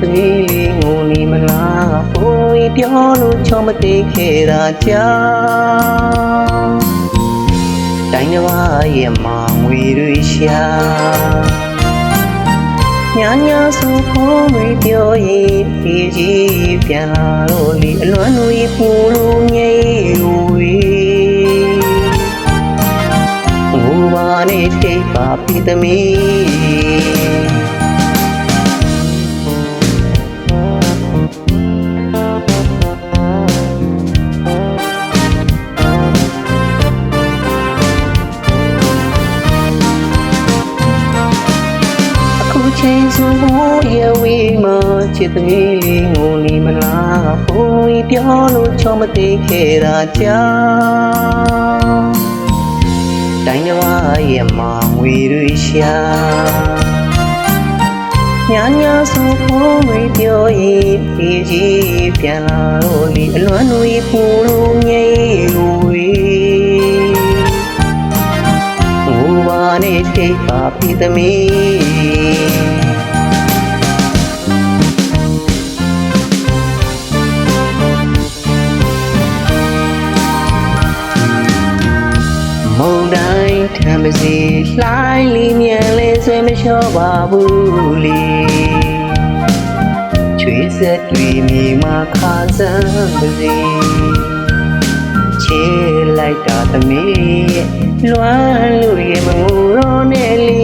သမီးလေးငိုနေမလားဘိုးကြီးပြောလို့ချောမသိခဲ့တာကြောင့်တိုင်းတစ်ပါးရဲ့မှာငွေတွေရှာညာဆိုဖို့မပြောရင်ဒီကြီးပြန်လာတော့လေအလွမ်းတွေပူလို့ငြိမ်လို့ငိုပါနဲ့ထိပ်ပါပြီသမီးချိန်ဆိုဖို့ရဝေးမှာချစ်သမီးလေးငိုနေမလားဘိုးကြီးပြောလို့ချောမသိခဲ့တာကြောင့်တိုင်းတစ်ပါးရဲ့မှာငွေတွေရှာညာဆိုဖို့မပြောရင်ဒီကြီးပြန်လာတော့လေအလွမ်းတွေပူလို့ငြိမ်လို့ငိုပါနဲ့ထိပ်ပါပြီသမီးမုန်တိုင်းထံပစီလှိုင်းလီမြန်လဲဆွေမလျှော့ပါဘူးလေချွေးဆက်တွေမြေမှာခါစမ်းပစီချေလိုက်တာသမီးလွမ်းလို့ရမငိုတော့နဲ့လေ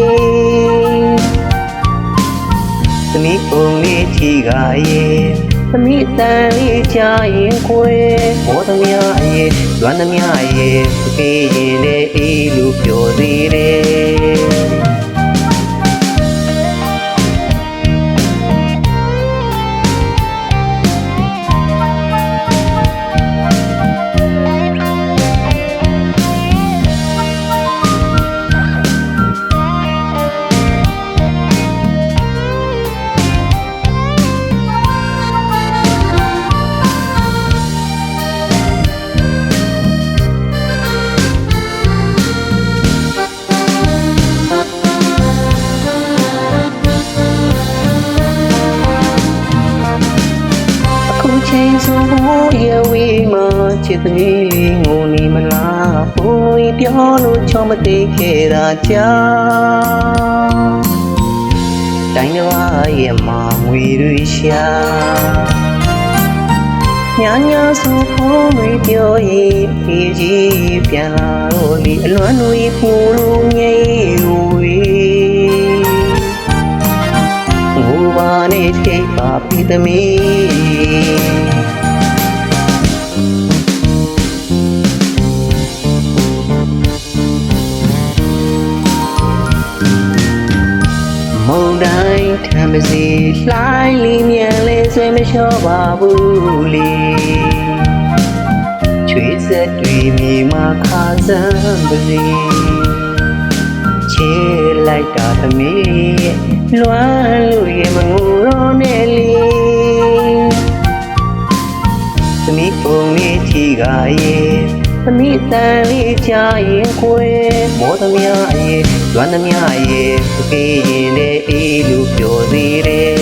သမီးပုံလေးချီကရဲ့သမီးတန်လေးချရင်ခွေဘောသမီးရဲ့လွမ်းသမီးရဲ့ပြေးရင်လည်းအေးလို့ပြောသေးတယ်ချိန်ဆိုဖို့ရဝေးမှာချစ်သမီးလေးငိုနေမလားဘိုးကြီးပြောလို့ချောမသိခဲ့တာကြောင့်တိုင်းတစ်ပါးရဲ့မှာငွေတွေရှာညာဆိုဖို့မပြောရင်ဒီကြီးပြန်လာတော့လေအလွမ်းတွေပူလို့ငြိမ်လို့ငိုပါနဲ့ထိပ်ပါပြီသမီးမုန်တိုင်းထံပစီလှိုင်းလီမြန်လဲဆွေမလျှော့ပါဘူးလေချွေးဆက်တွေမြေမှာခါစမ်းပစီချေလိုက်တာသမီးလွမ်းလို့ရမငိုတော့နဲ့လေသမီးပုံလေးချီကရဲ့သမီးတန်လေးချရင်ခွေမောသမီးရဲ့လွမ်းသမီးရဲ့ပြေးရင်လည်းအေးလို့ပြောသေးတယ်